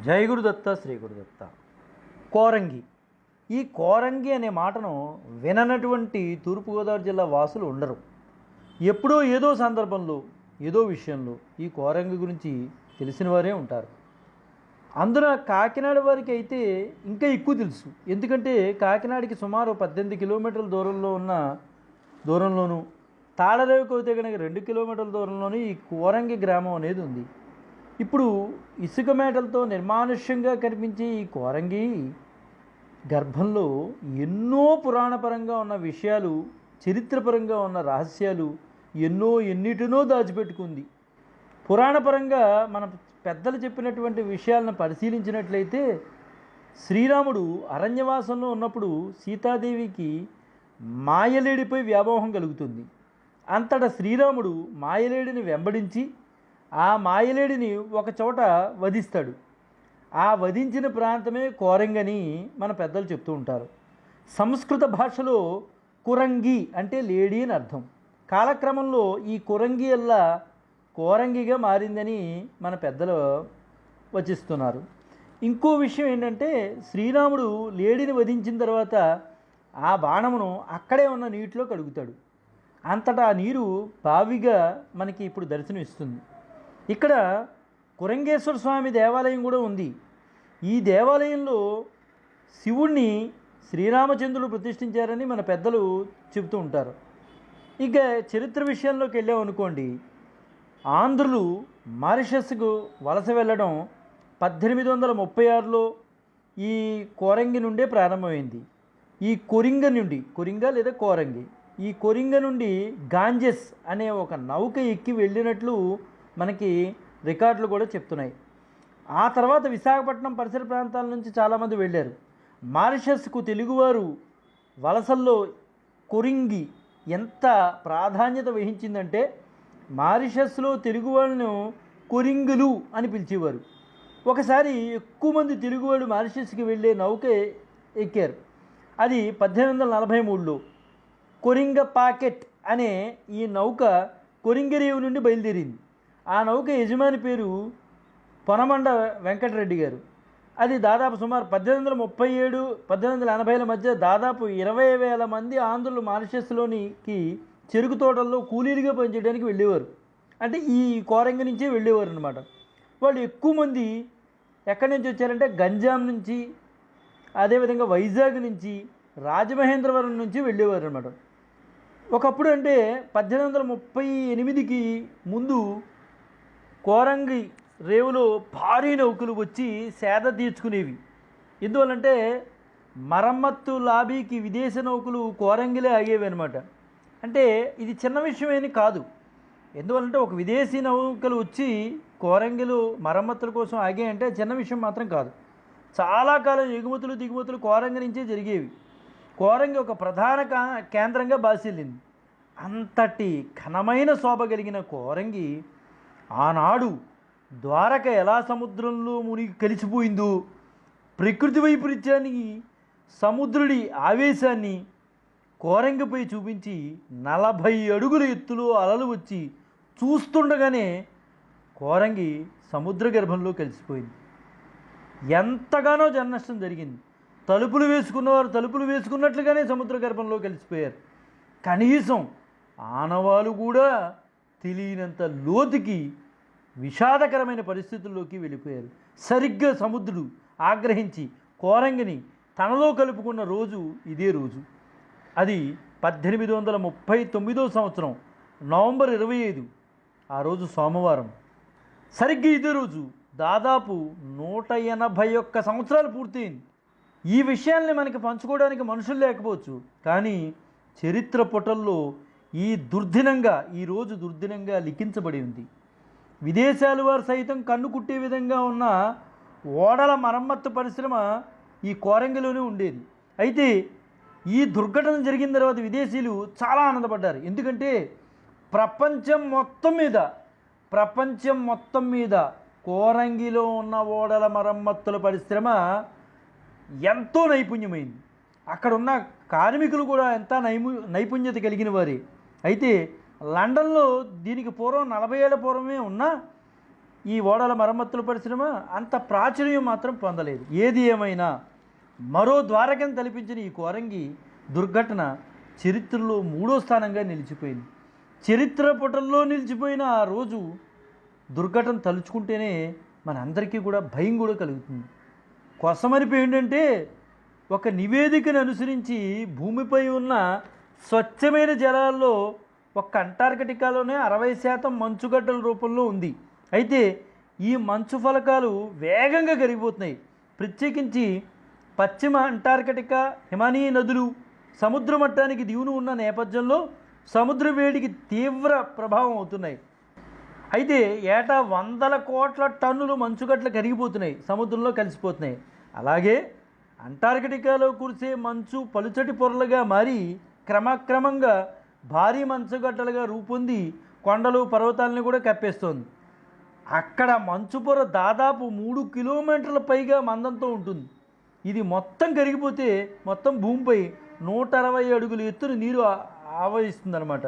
జై గురుదత్త శ్రీ గురుదత్త. కోరంగి. ఈ కోరంగి అనే మాటను విననటువంటి తూర్పుగోదావరి జిల్లా వాసులు ఉండరు. ఎప్పుడో ఏదో సందర్భంలో ఏదో విషయంలో ఈ కోరంగి గురించి తెలిసిన వారే ఉంటారు. అందున కాకినాడ వారికి అయితే ఇంకా ఎక్కువ తెలుసు. ఎందుకంటే కాకినాడకి సుమారు 18 కిలోమీటర్ల దూరంలోనూ, తాళరేవుకి అయితే కనుక 2 కిలోమీటర్ల దూరంలోనూ ఈ కోరంగి గ్రామం అనేది ఉంది. ఇప్పుడు ఇసుక మేటలతో నిర్మానుష్యంగా కనిపించే ఈ కోరంగి గర్భంలో ఎన్నో పురాణపరంగా ఉన్న విషయాలు, చరిత్రపరంగా ఉన్న రహస్యాలు ఎన్నిటినో దాచిపెట్టుకుంది. పురాణపరంగా మన పెద్దలు చెప్పినటువంటి విషయాలను పరిశీలించినట్లయితే శ్రీరాముడు అరణ్యవాసంలో ఉన్నప్పుడు సీతాదేవికి మాయలేడిపై వ్యామోహం కలుగుతుంది. అంతటా శ్రీరాముడు మాయలేడిని వెంబడించి ఆ మాయలేడిని ఒక చోట వధిస్తాడు. ఆ వధించిన ప్రాంతమే కోరంగని మన పెద్దలు చెప్తూ ఉంటారు. సంస్కృత భాషలో కురంగి అంటే లేడీ అని అర్థం. కాలక్రమంలో ఈ కురంగి అల్లా కోరంగిగా మారిందని మన పెద్దలు వచిస్తున్నారు. ఇంకో విషయం ఏంటంటే శ్రీరాముడు లేడిని వధించిన తర్వాత ఆ బాణమును అక్కడే ఉన్న నీటిలో కడుగుతాడు. అంతటా ఆ నీరు బావిగా మనకి ఇప్పుడు దర్శనం ఇస్తుంది. ఇక్కడ కురంగేశ్వర స్వామి దేవాలయం కూడా ఉంది. ఈ దేవాలయంలో శివుణ్ణి శ్రీరామచంద్రుడు ప్రతిష్ఠించారని మన పెద్దలు చెబుతూ ఉంటారు. ఇక చరిత్ర విషయంలోకి వెళ్ళామనుకోండి, ఆంధ్రులు మారిషస్కు వలస వెళ్ళడం 1836లో ఈ కోరంగి నుండే ప్రారంభమైంది. ఈ కొరింగ లేదా కోరంగి, ఈ కొరింగ నుండి గాంజెస్ అనే ఒక నౌక ఎక్కి వెళ్ళినట్లు మనకి రికార్డులు కూడా చెప్తున్నాయి. ఆ తర్వాత విశాఖపట్నం పరిసర ప్రాంతాల నుంచి చాలామంది వెళ్ళారు. మారిషస్కు తెలుగువారు వలసల్లో కొరింగి ఎంత ప్రాధాన్యత వహించిందంటే మారిషస్లో తెలుగు వాళ్ళను కొరింగులు అని పిలిచేవారు. ఒకసారి ఎక్కువ మంది తెలుగువాళ్ళు మారిషస్కి వెళ్ళే నౌక ఎక్కారు. అది 1843లో కొరింగ పాకెట్ అనే ఈ నౌక కొరింగరేవు నుండి బయలుదేరింది. ఆ నౌక యజమాని పేరు పొనమండ వెంకటరెడ్డి గారు. అది దాదాపు సుమారు 1837 1880ల మధ్య దాదాపు 20,000 మంది ఆంధ్రులు మారిషస్లోనికి చెరుకు తోటల్లో కూలీలుగా పనిచేయడానికి వెళ్ళేవారు. అంటే ఈ కోరంగి నుంచే వెళ్ళేవారు అనమాట. వాళ్ళు ఎక్కువ మంది ఎక్కడి నుంచి వచ్చారంటే గంజాం నుంచి, అదేవిధంగా వైజాగ్ నుంచి, రాజమహేంద్రవరం నుంచి వెళ్ళేవారు అనమాట. ఒకప్పుడు అంటే 1838కి ముందు కోరంగి రేవులో భారీ నౌకలు వచ్చి సేద తీర్చుకునేవి. ఎందువల్లంటే మరమ్మత్తు లాబీకి విదేశ నౌకలు కోరంగిలే ఆగేవి అనమాట. అంటే ఇది చిన్న విషయమేని కాదు. ఎందువల్లంటే ఒక విదేశీ నౌకలు వచ్చి కోరంగిలు మరమ్మతుల కోసం ఆగాయంటే చిన్న విషయం మాత్రం కాదు. చాలా కాలం ఎగుమతులు దిగుమతులు కోరంగి నుంచే జరిగేవి. కోరంగి ఒక ప్రధాన కేంద్రంగా బాసిల్లింది. అంతటి ఘనమైన శోభ కలిగిన కోరంగి ఆనాడు ద్వారక ఎలా సముద్రంలో మునిగి కలిసిపోయిందో, ప్రకృతి వైపరీత్యానికి సముద్రుడి ఆవేశాన్ని కోరంగిపై చూపించి 40 అడుగుల ఎత్తులో అలలు వచ్చి చూస్తుండగానే కోరంగి సముద్ర గర్భంలో కలిసిపోయింది. ఎంతగానో జననష్టం జరిగింది. తలుపులు వేసుకున్నవారు తలుపులు వేసుకున్నట్లుగానే సముద్ర గర్భంలో కలిసిపోయారు. కనీసం ఆనవాలు కూడా తెలియనంత లోతుకి విషాదకరమైన పరిస్థితుల్లోకి వెళ్ళిపోయారు. సరిగ్గా సముద్రుడు ఆగ్రహించి కోరంగిని తనలో కలుపుకున్న రోజు ఇదే రోజు. అది 1839 సంవత్సరం నవంబర్ 25. ఆ రోజు సోమవారం. సరిగ్గా ఇదే రోజు దాదాపు 181 సంవత్సరాలు పూర్తయింది. ఈ విషయాల్ని మనకి పంచుకోవడానికి మనుషులు లేకపోవచ్చు, కానీ చరిత్ర పుటల్లో ఈరోజు దుర్దినంగా లిఖించబడి ఉంది. విదేశాల వారు సైతం కన్ను కుట్టే విధంగా ఉన్న ఓడల మరమ్మత్తు పరిశ్రమ ఈ కోరంగిలోనే ఉండేది. అయితే ఈ దుర్ఘటన జరిగిన తర్వాత విదేశీయులు చాలా ఆనందపడ్డారు. ఎందుకంటే ప్రపంచం మొత్తం మీద కోరంగిలో ఉన్న ఓడల మరమ్మత్తుల పరిశ్రమ ఎంతో నైపుణ్యమైంది. అక్కడ ఉన్న కార్మికులు కూడా ఎంత నైపుణ్యత కలిగిన వారే. అయితే లండన్లో దీనికి పూర్వం 40 ఏళ్ల పూర్వమే ఉన్న ఈ ఓడల మరమ్మతుల పరిశ్రమ అంత ప్రాచుర్యం మాత్రం పొందలేదు. ఏది ఏమైనా మరో ద్వారకను తలపించిన ఈ కోరంగి దుర్ఘటన చరిత్రలో 3వ స్థానంగా నిలిచిపోయింది. చరిత్ర పుటల్లో నిలిచిపోయిన ఆ రోజు దుర్ఘటన తలుచుకుంటేనే మనందరికీ కూడా భయం కూడా కలుగుతుంది. కొసమరిపి ఏంటంటే ఒక నివేదికను అనుసరించి భూమిపై ఉన్న స్వచ్ఛమైన జలాల్లో ఒక్క అంటార్కిటికాలోనే 60% మంచుగడ్డల రూపంలో ఉంది. అయితే ఈ మంచు ఫలకాలు వేగంగా కరిగిపోతున్నాయి. ప్రత్యేకించి పశ్చిమ అంటార్కిటికా హిమానీయ నదులు సముద్ర మట్టానికి దిగువన ఉన్న నేపథ్యంలో సముద్ర వేడికి తీవ్ర ప్రభావం అవుతున్నాయి. అయితే ఏటా 100 కోట్ల టన్నులు మంచుగడ్డలు కరిగిపోతున్నాయి, సముద్రంలో కలిసిపోతున్నాయి. అలాగే అంటార్కిటికాలో కురిసే మంచు పలుచటి పొరలుగా మారి క్రమక్రమంగా భారీ మంచుగడ్డలుగా రూపొంది కొండలు పర్వతాలను కూడా కప్పేస్తోంది. అక్కడ మంచు పొర దాదాపు 3 కిలోమీటర్ల పైగా మందంతో ఉంటుంది. ఇది మొత్తం కరిగిపోతే మొత్తం భూమిపై 160 అడుగుల ఎత్తున నీరు ఆవహిస్తుందన్నమాట.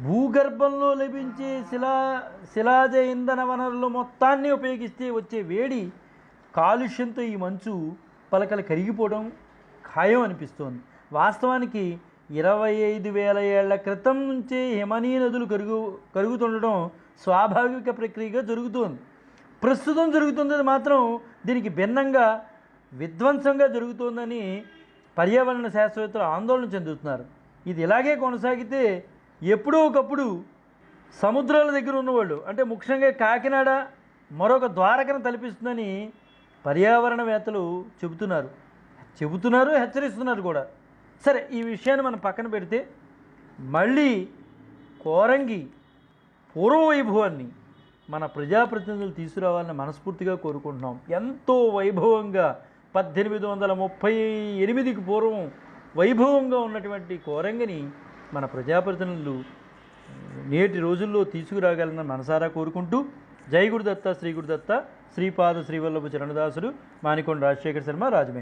భూగర్భంలో లభించే శిలాజ ఇంధన వనరులు మొత్తాన్ని ఉపయోగిస్తే వచ్చే వేడి కాలుష్యంతో ఈ మంచు పలకలు కరిగిపోవడం ఖాయం అనిపిస్తోంది. వాస్తవానికి 25,000 ఏళ్ల క్రితం నుంచే హిమానీయ నదులు కరుగుతుండడం స్వాభావిక ప్రక్రియగా జరుగుతోంది. ప్రస్తుతం జరుగుతున్నది మాత్రం దీనికి భిన్నంగా విధ్వంసంగా జరుగుతోందని పర్యావరణ శాస్త్రవేత్తలు ఆందోళన చెందుతున్నారు. ఇది ఇలాగే కొనసాగితే ఎప్పుడో ఒకప్పుడు సముద్రాల దగ్గర ఉన్నవాళ్ళు, అంటే ముఖ్యంగా కాకినాడ మరొక ద్వారకను తలపిస్తుందని పర్యావరణవేత్తలు చెబుతున్నారు, హెచ్చరిస్తున్నారు కూడా. సరే, ఈ విషయాన్ని మనం పక్కన పెడితే మళ్ళీ కోరంగి పూర్వవైభవాన్ని మన ప్రజాప్రతినిధులు తీసుకురావాలని మనస్ఫూర్తిగా కోరుకుంటున్నాం. ఎంతో వైభవంగా 1838కి పూర్వం వైభవంగా ఉన్నటువంటి కోరంగిని మన ప్రజాప్రతినిధులు నేటి రోజుల్లో తీసుకురాగలనని మనసారా కోరుకుంటూ, జై గురుదత్త శ్రీ గురుదత్త శ్రీపాద శ్రీవల్లభ చరణదాసుడు మానికొండ రాజశేఖర శర్మ రాజమండ్రి.